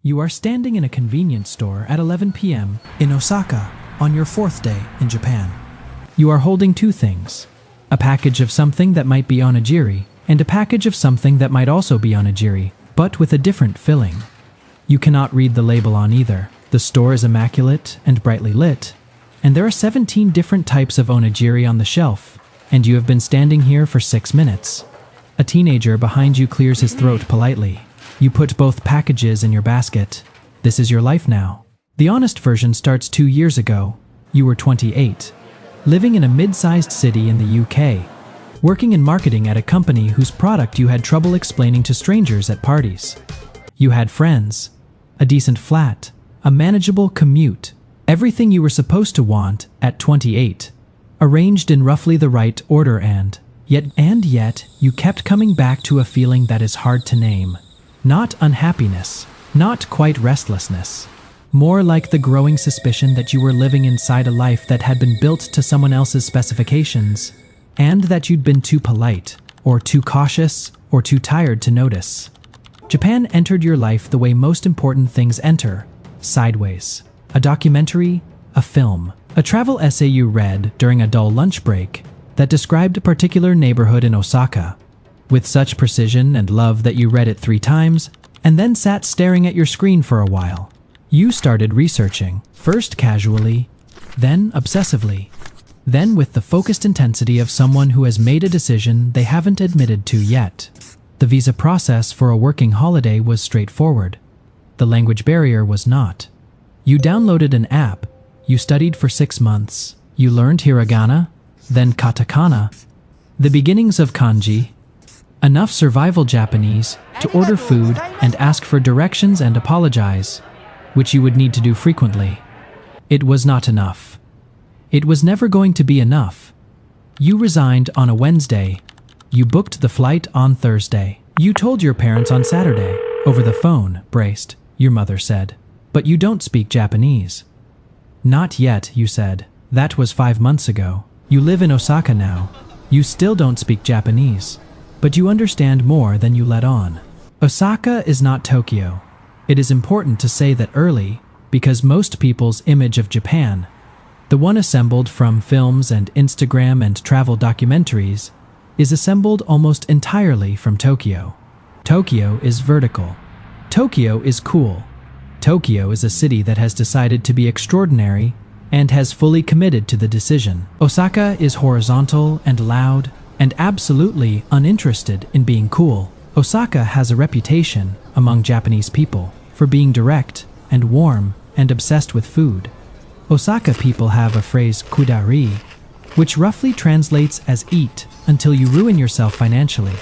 You are standing in a convenience store at 11 p.m. in Osaka on your fourth day in Japan. You are holding two things: a package of something that might be onigiri and a package of something that might also be onigiri, but with a different filling. You cannot read the label on either. The store is immaculate and brightly lit, and there are 17 different types of onigiri on the shelf, and you have been standing here for 6 minutes. A teenager behind you clears his throat politely. You put both packages in your basket. This is your life now. The honest version starts 2 years ago. You were 28, living in a mid-sized city in the UK, working in marketing at a company whose product you had trouble explaining to strangers at parties. You had friends, a decent flat, a manageable commute, everything you were supposed to want at 28, arranged in roughly the right order, and yet you kept coming back to a feeling that is hard to name. Not unhappiness, not quite restlessness. More like the growing suspicion that you were living inside a life that had been built to someone else's specifications, and that you'd been too polite, or too cautious, or too tired to notice. Japan entered your life the way most important things enter: sideways. A documentary, a film, a travel essay you read during a dull lunch break that described a particular neighborhood in Osaka, with such precision and love that you read it 3 times, and then sat staring at your screen for a while. You started researching, first casually, then obsessively, then with the focused intensity of someone who has made a decision they haven't admitted to yet. The visa process for a working holiday was straightforward. The language barrier was not. You downloaded an app, you studied for 6 months, you learned hiragana, then katakana, the beginnings of kanji, enough survival Japanese to order food and ask for directions and apologize, which you would need to do frequently. It was not enough. It was never going to be enough. You resigned on a Wednesday. You booked the flight on Thursday. You told your parents on Saturday, over the phone, braced, your mother said. But you don't speak Japanese. Not yet, you said. That was 5 months ago. You live in Osaka now. You still don't speak Japanese. But you understand more than you let on. Osaka is not Tokyo. It is important to say that early, because most people's image of Japan, the one assembled from films and Instagram and travel documentaries, is assembled almost entirely from Tokyo. Tokyo is vertical. Tokyo is cool. Tokyo is a city that has decided to be extraordinary and has fully committed to the decision. Osaka is horizontal and loud, and absolutely uninterested in being cool. Osaka has a reputation among Japanese people for being direct and warm and obsessed with food. Osaka people have a phrase kudari, which roughly translates as eat until you ruin yourself financially,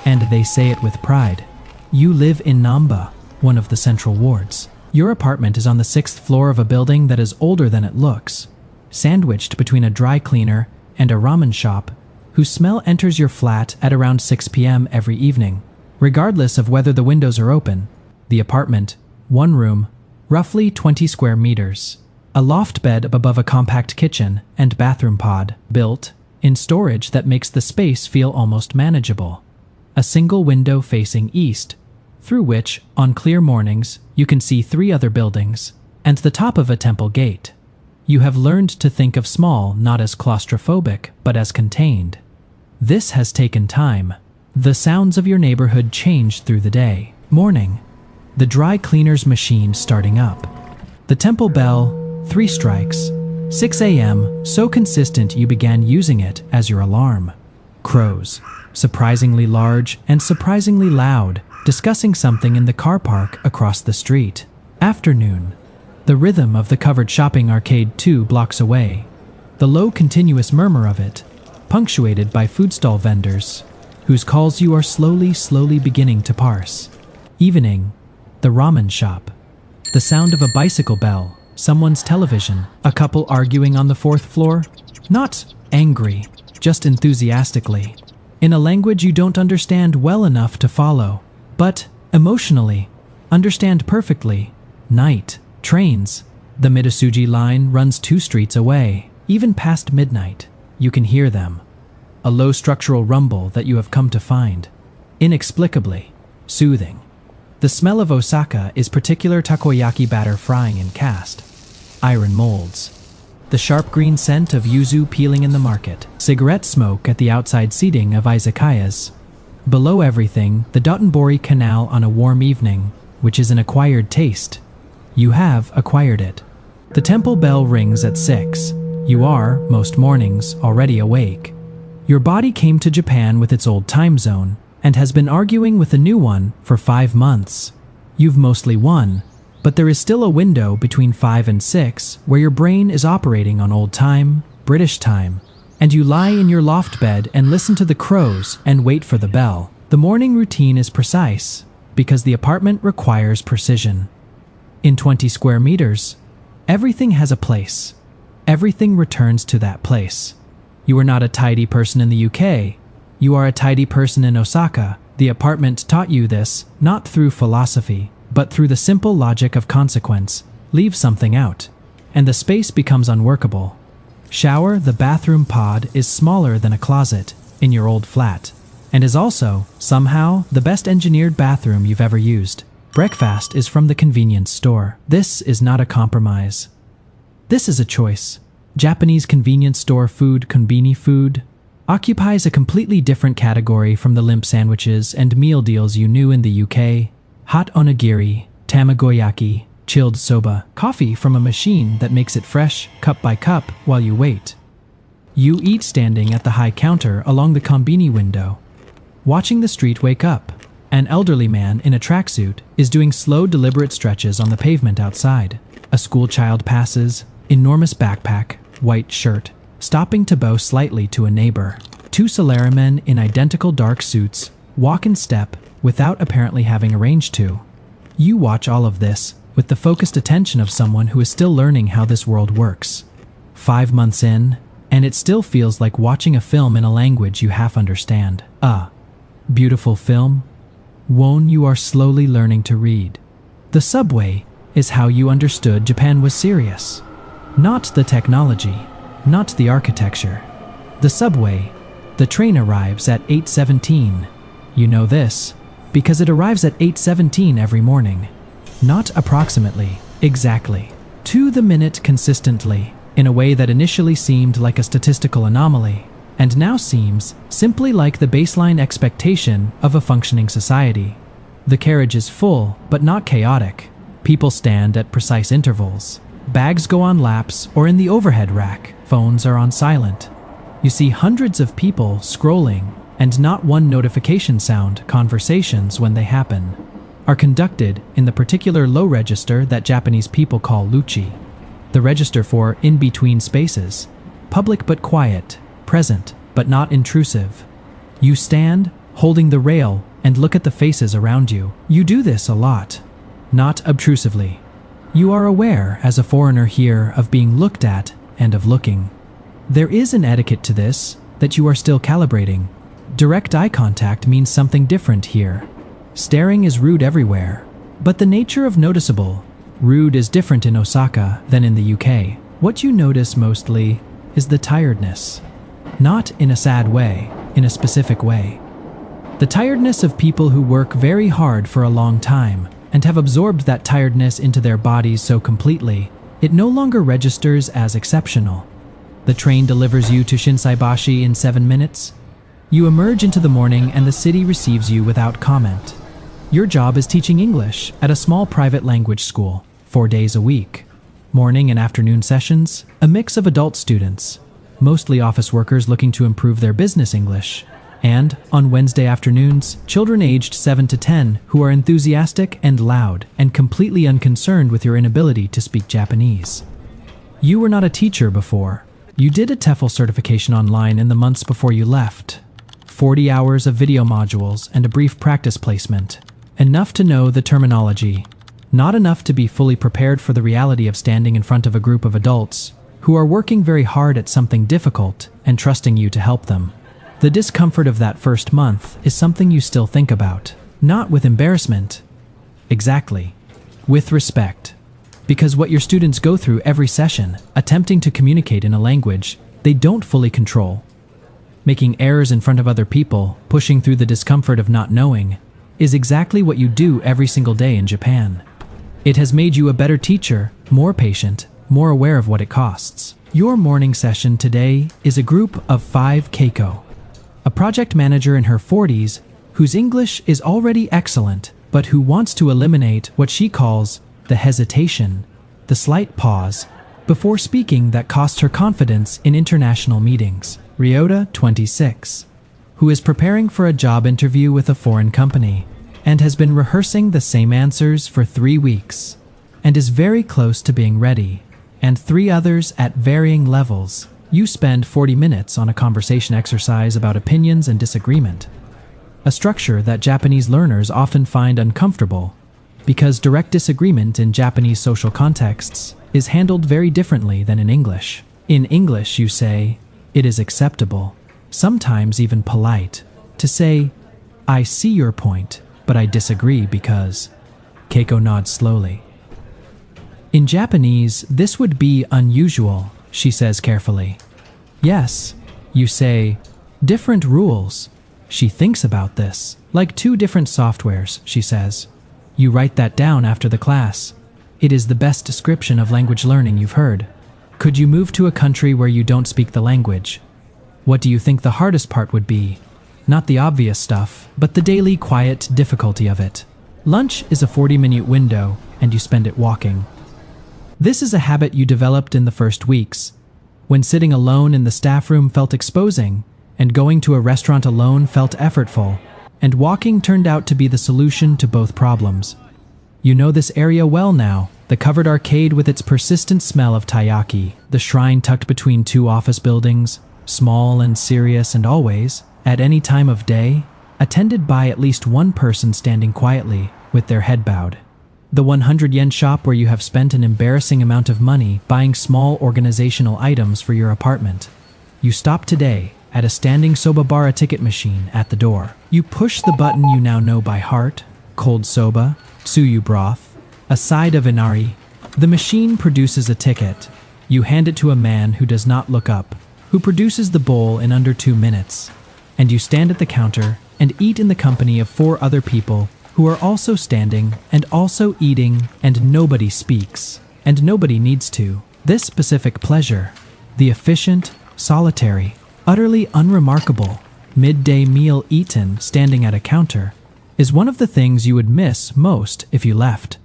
and they say it with pride. You live in Namba, one of the central wards. Your apartment is on the 6th floor of a building that is older than it looks, sandwiched between a dry cleaner and a ramen shop, whose smell enters your flat at around 6 p.m. every evening. Regardless of whether the windows are open, the apartment, 1 room, roughly 20 square meters, a loft bed above a compact kitchen and bathroom pod, built in storage that makes the space feel almost manageable. A single window facing east, through which, on clear mornings, you can see 3 other buildings, and the top of a temple gate. You have learned to think of small not as claustrophobic, but as contained. This has taken time. The sounds of your neighborhood change through the day. Morning, the dry cleaner's machine starting up. The temple bell, 3 strikes. 6 a.m., so consistent you began using it as your alarm. Crows, surprisingly large and surprisingly loud, discussing something in the car park across the street. Afternoon, the rhythm of the covered shopping arcade 2 blocks away, the low continuous murmur of it, punctuated by food stall vendors, whose calls you are slowly beginning to parse. Evening, the ramen shop, the sound of a bicycle bell, someone's television, a couple arguing on the 4th floor, not angry, just enthusiastically, in a language you don't understand well enough to follow, but, emotionally, understand perfectly. Night, trains. The Midasuji line runs 2 streets away. Even past midnight, you can hear them. A low structural rumble that you have come to find inexplicably soothing. The smell of Osaka is particular takoyaki batter frying in cast iron molds. The sharp green scent of yuzu peeling in the market. Cigarette smoke at the outside seating of izakayas. Below everything, the Dotonbori Canal on a warm evening, which is an acquired taste. You have acquired it. The temple bell rings at 6. You are, most mornings, already awake. Your body came to Japan with its old time zone, and has been arguing with the new one for 5 months. You've mostly won, but there is still a window between 5 and 6 where your brain is operating on old time, British time, and you lie in your loft bed and listen to the crows and wait for the bell. The morning routine is precise, because the apartment requires precision. In 20 square meters, everything has a place. Everything returns to that place. You are not a tidy person in the UK. You are a tidy person in Osaka. The apartment taught you this, not through philosophy, but through the simple logic of consequence. Leave something out, and the space becomes unworkable. Shower, the bathroom pod, is smaller than a closet in your old flat, and is also, somehow, the best engineered bathroom you've ever used. Breakfast is from the convenience store. This is not a compromise. This is a choice. Japanese convenience store food, konbini food, occupies a completely different category from the limp sandwiches and meal deals you knew in the UK. Hot onigiri, tamagoyaki, chilled soba, coffee from a machine that makes it fresh, cup by cup, while you wait. You eat standing at the high counter along the konbini window, watching the street wake up. An elderly man in a tracksuit is doing slow, deliberate stretches on the pavement outside. A school child passes, enormous backpack, white shirt, stopping to bow slightly to a neighbor. 2 salarymen in identical dark suits walk in step without apparently having arranged to. You watch all of this with the focused attention of someone who is still learning how this world works. 5 months in, and it still feels like watching a film in a language you half understand. A beautiful film? One you are slowly learning to read. The subway is how you understood Japan was serious. Not the technology, not the architecture. The subway, the train arrives at 8:17. You know this, because it arrives at 8:17 every morning. Not approximately, exactly. To the minute consistently, in a way that initially seemed like a statistical anomaly, and now seems simply like the baseline expectation of a functioning society. The carriage is full, but not chaotic. People stand at precise intervals. Bags go on laps or in the overhead rack. Phones are on silent. You see hundreds of people scrolling, and not one notification sound. Conversations, when they happen, are conducted in the particular low register that Japanese people call luchi, the register for in-between spaces, public but quiet, present but not intrusive. You stand, holding the rail, and look at the faces around you. You do this a lot, not obtrusively. You are aware, as a foreigner here, of being looked at and of looking. There is an etiquette to this that you are still calibrating. Direct eye contact means something different here. Staring is rude everywhere, but the nature of noticeable rude is different in Osaka than in the UK. What you notice mostly is the tiredness. Not in a sad way, in a specific way. The tiredness of people who work very hard for a long time and have absorbed that tiredness into their bodies so completely, it no longer registers as exceptional. The train delivers you to Shinsaibashi in 7 minutes. You emerge into the morning and the city receives you without comment. Your job is teaching English at a small private language school, 4 days a week. Morning and afternoon sessions, a mix of adult students, mostly office workers looking to improve their business English. And, on Wednesday afternoons, children aged 7 to 10 who are enthusiastic and loud and completely unconcerned with your inability to speak Japanese. You were not a teacher before. You did a TEFL certification online in the months before you left. 40 hours of video modules and a brief practice placement. Enough to know the terminology. Not enough to be fully prepared for the reality of standing in front of a group of adults who are working very hard at something difficult and trusting you to help them. The discomfort of that first month is something you still think about. Not with embarrassment. Exactly. With respect. Because what your students go through every session, attempting to communicate in a language they don't fully control, making errors in front of other people, pushing through the discomfort of not knowing, is exactly what you do every single day in Japan. It has made you a better teacher, more patient, more aware of what it costs. Your morning session today is a group of 5 Keiko, a project manager in her 40s whose English is already excellent, but who wants to eliminate what she calls the hesitation, the slight pause, before speaking that costs her confidence in international meetings. Ryota, 26, who is preparing for a job interview with a foreign company and has been rehearsing the same answers for 3 weeks and is very close to being ready, and 3 others at varying levels. You spend 40 minutes on a conversation exercise about opinions and disagreement, a structure that Japanese learners often find uncomfortable because direct disagreement in Japanese social contexts is handled very differently than in English. In English, you say, "It is acceptable," sometimes even polite, to say, "I see your point, but I disagree because..." Keiko nods slowly. In Japanese, this would be unusual, she says carefully. Yes, you say, "Different rules." She thinks about this, like 2 different softwares, she says. You write that down after the class. It is the best description of language learning you've heard. Could you move to a country where you don't speak the language? What do you think the hardest part would be? Not the obvious stuff, but the daily quiet difficulty of it. Lunch is a 40-minute window, and you spend it walking. This is a habit you developed in the first weeks, when sitting alone in the staff room felt exposing, and going to a restaurant alone felt effortful, and walking turned out to be the solution to both problems. You know this area well now, the covered arcade with its persistent smell of taiyaki, the shrine tucked between 2 office buildings, small and serious and always, at any time of day, attended by at least 1 person standing quietly, with their head bowed. The 100 yen shop where you have spent an embarrassing amount of money buying small organizational items for your apartment. You stop today at a standing soba-bara ticket machine at the door. You push the button you now know by heart, cold soba, tsuyu broth, a side of inari. The machine produces a ticket. You hand it to a man who does not look up, who produces the bowl in under 2 minutes. And you stand at the counter and eat in the company of 4 other people who are also standing and also eating, and nobody speaks, and nobody needs to. This specific pleasure, the efficient, solitary, utterly unremarkable midday meal eaten standing at a counter, is one of the things you would miss most if you left.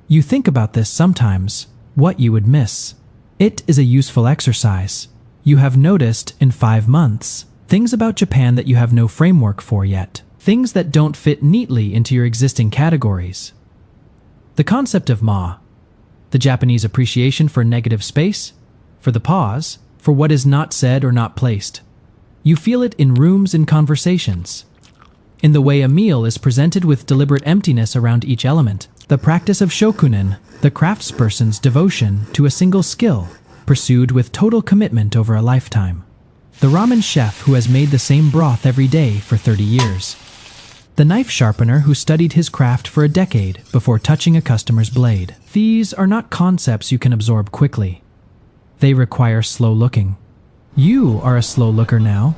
You think about this sometimes, what you would miss. It is a useful exercise. You have noticed in 5 months things about Japan that you have no framework for yet, things that don't fit neatly into your existing categories. The concept of the Japanese appreciation for negative space, for the pause, for what is not said or not placed. You feel it in rooms and conversations, in the way a meal is presented with deliberate emptiness around each element, the practice of shokunin, the craftsperson's devotion to a single skill, pursued with total commitment over a lifetime. The ramen chef who has made the same broth every day for 30 years. The knife sharpener who studied his craft for a decade before touching a customer's blade. These are not concepts you can absorb quickly. They require slow looking. You are a slow looker now.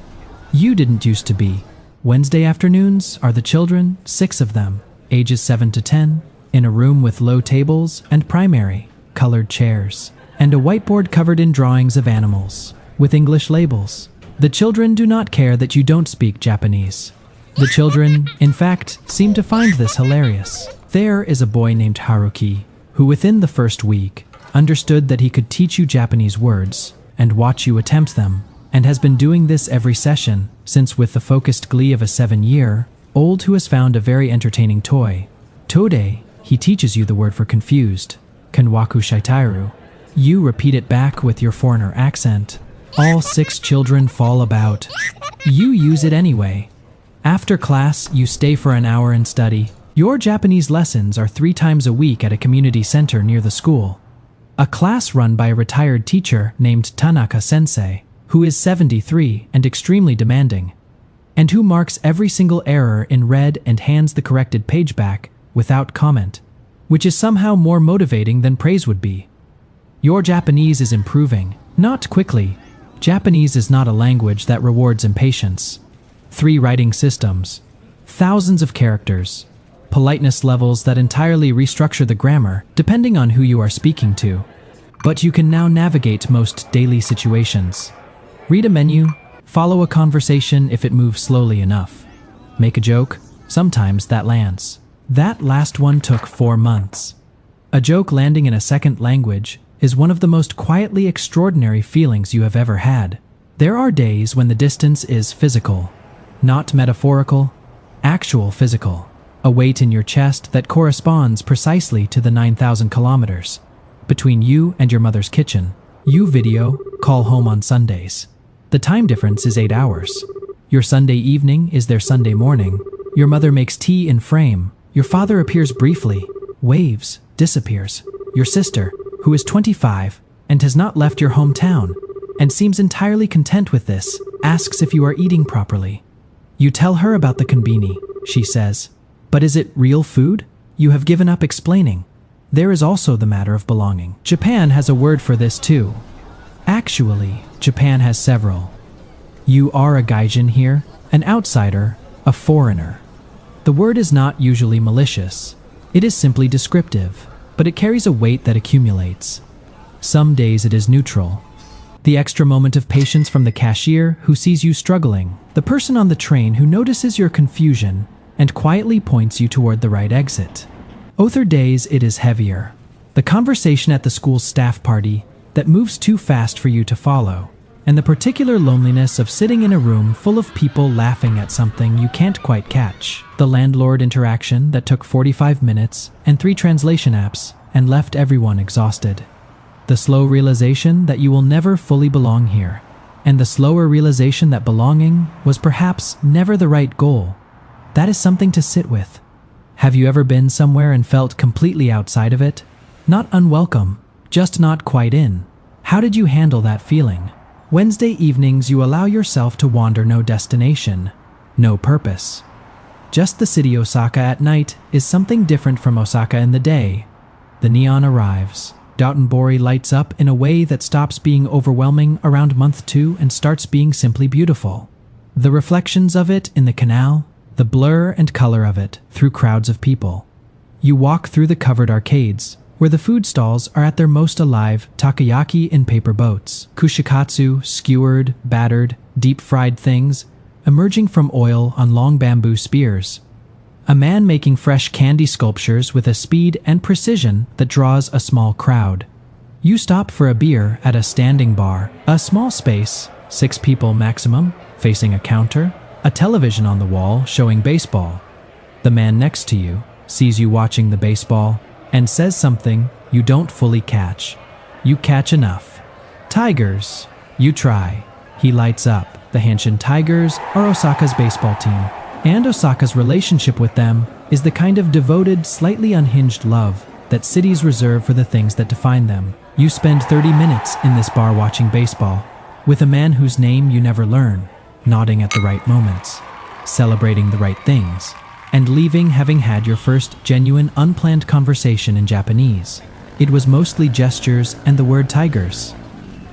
You didn't used to be. Wednesday afternoons are the children, 6 of them, ages 7 to 10, in a room with low tables and primary, colored chairs, and a whiteboard covered in drawings of animals, with English labels. The children do not care that you don't speak Japanese. The children, in fact, seem to find this hilarious. There is a boy named Haruki, who within the first week understood that he could teach you Japanese words and watch you attempt them, and has been doing this every session, since with the focused glee of a 7-year-old who has found a very entertaining toy. Tode, he teaches you the word for confused, kanwaku shaitairu. You repeat it back with your foreigner accent. All 6 children fall about. You use it anyway. After class, you stay for an hour and study. Your Japanese lessons are 3 times a week at a community center near the school. A class run by a retired teacher named Tanaka Sensei, who is 73 and extremely demanding, and who marks every single error in red and hands the corrected page back without comment, which is somehow more motivating than praise would be. Your Japanese is improving, not quickly. Japanese is not a language that rewards impatience. 3 writing systems, thousands of characters, politeness levels that entirely restructure the grammar depending on who you are speaking to. But you can now navigate most daily situations. Read a menu, follow a conversation if it moves slowly enough. Make a joke, sometimes that lands. That last one took 4 months. A joke landing in a second language is one of the most quietly extraordinary feelings you have ever had. There are days when the distance is physical, not metaphorical, actual physical. A weight in your chest that corresponds precisely to the 9,000 kilometers between you and your mother's kitchen. You video call home on Sundays. The time difference is 8 hours. Your Sunday evening is their Sunday morning. Your mother makes tea in frame. Your father appears briefly, waves, disappears. Your sister, who is 25 and has not left your hometown and seems entirely content with this, asks if you are eating properly. You tell her about the konbini, she says. But is it real food? You have given up explaining. There is also the matter of belonging. Japan has a word for this too. Actually, Japan has several. You are a gaijin here, an outsider, a foreigner. The word is not usually malicious. It is simply descriptive, but it carries a weight that accumulates. Some days it is neutral. The extra moment of patience from the cashier who sees you struggling, the person on the train who notices your confusion and quietly points you toward the right exit. Other days it is heavier. The conversation at the school's staff party that moves too fast for you to follow, and the particular loneliness of sitting in a room full of people laughing at something you can't quite catch. The landlord interaction that took 45 minutes and 3 translation apps and left everyone exhausted. The slow realization that you will never fully belong here, and the slower realization that belonging was perhaps never the right goal. That is something to sit with. Have you ever been somewhere and felt completely outside of it? Not unwelcome, just not quite in. How did you handle that feeling? Wednesday evenings you allow yourself to wander, no destination, no purpose. Just the city. Osaka at night is something different from Osaka in the day. The neon arrives. Dotonbori lights up in a way that stops being overwhelming around month 2 and starts being simply beautiful. The reflections of it in the canal, the blur and color of it through crowds of people. You walk through the covered arcades, where the food stalls are at their most alive, takoyaki in paper boats, kushikatsu, skewered, battered, deep-fried things, emerging from oil on long bamboo spears. A man making fresh candy sculptures with a speed and precision that draws a small crowd. You stop for a beer at a standing bar, a small space, 6 people maximum, facing a counter, a television on the wall showing baseball. The man next to you sees you watching the baseball and says something you don't fully catch. You catch enough. Tigers. You try. He lights up. The Hanshin Tigers are Osaka's baseball team, and Osaka's relationship with them is the kind of devoted, slightly unhinged love that cities reserve for the things that define them. You spend 30 minutes in this bar watching baseball, with a man whose name you never learn, nodding at the right moments, celebrating the right things, and leaving having had your first genuine, unplanned conversation in Japanese. It was mostly gestures and the word tigers.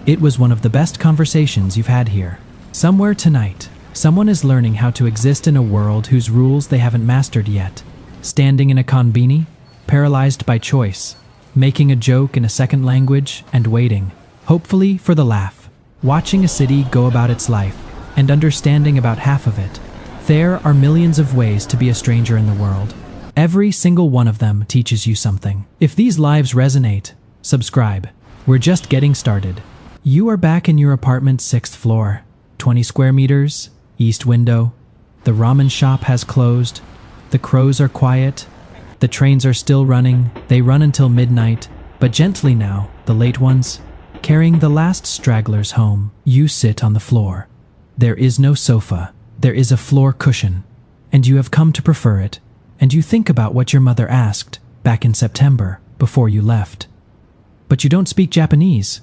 It was one of the best conversations you've had here. Somewhere tonight, someone is learning how to exist in a world whose rules they haven't mastered yet. Standing in a konbini, paralyzed by choice, making a joke in a second language and waiting, hopefully for the laugh. Watching a city go about its life and understanding about half of it. There are millions of ways to be a stranger in the world. Every single one of them teaches you something. If these lives resonate, subscribe. We're just getting started. You are back in your apartment's 6th floor. 20 square meters, east window. The ramen shop has closed. The crows are quiet. The trains are still running. They run until midnight, but gently now, the late ones, carrying the last stragglers home. You sit on the floor. There is no sofa. There is a floor cushion, and you have come to prefer it, and you think about what your mother asked back in September before you left. But you don't speak Japanese.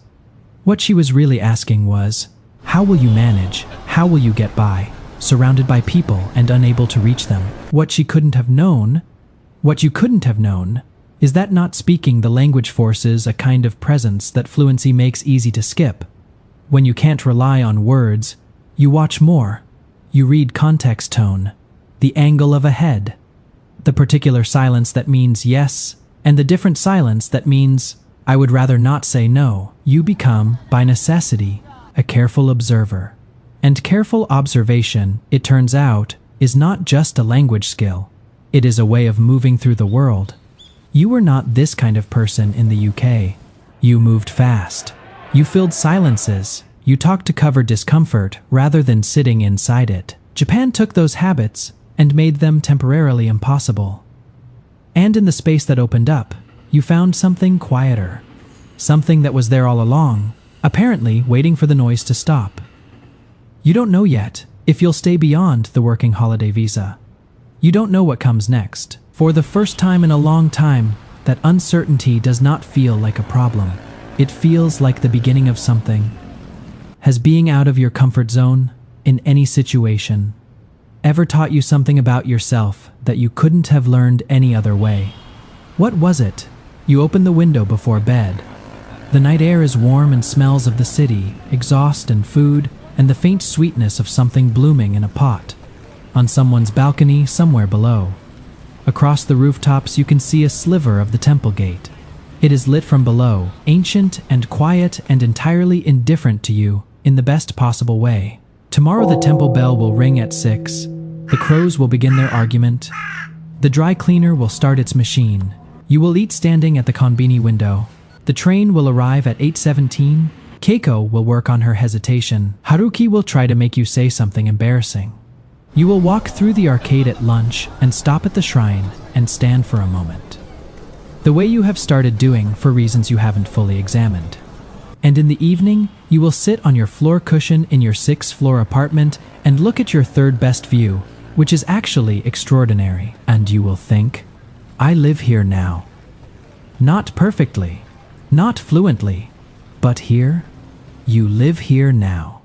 What she was really asking was, how will you manage? How will you get by, surrounded by people and unable to reach them? What you couldn't have known is that not speaking the language forces a kind of presence that fluency makes easy to skip. When you can't rely on words, you watch more. You read context tone, the angle of a head, The particular silence that means yes, and the different silence that means I would rather not say no. You become, by necessity, a careful observer. And careful observation, it turns out, is not just a language skill. It is a way of moving through the world. You were not this kind of person in the UK. You moved fast. You filled silences. You talked to cover discomfort rather than sitting inside it. Japan took those habits and made them temporarily impossible. And in the space that opened up, you found something quieter. Something that was there all along, apparently waiting for the noise to stop. You don't know yet if you'll stay beyond the working holiday visa. You don't know what comes next. For the first time in a long time, that uncertainty does not feel like a problem. It feels like the beginning of something. Has being out of your comfort zone, in any situation, ever taught you something about yourself that you couldn't have learned any other way? What was it? You open the window before bed. The night air is warm and smells of the city, exhaust and food, and the faint sweetness of something blooming in a pot. On someone's balcony, somewhere below. Across the rooftops, you can see a sliver of the temple gate. It is lit from below, ancient and quiet and entirely indifferent to you in the best possible way. Tomorrow the temple bell will ring at 6. The crows will begin their argument. The dry cleaner will start its machine. You will eat standing at the konbini window. The train will arrive at 8:17. Keiko will work on her hesitation. Haruki will try to make you say something embarrassing. You will walk through the arcade at lunch and stop at the shrine and stand for a moment. The way you have started doing for reasons you haven't fully examined. And in the evening, you will sit on your floor cushion in your 6th-floor apartment and look at your third best view, which is actually extraordinary. And you will think, I live here now. Not perfectly, not fluently, but here, you live here now.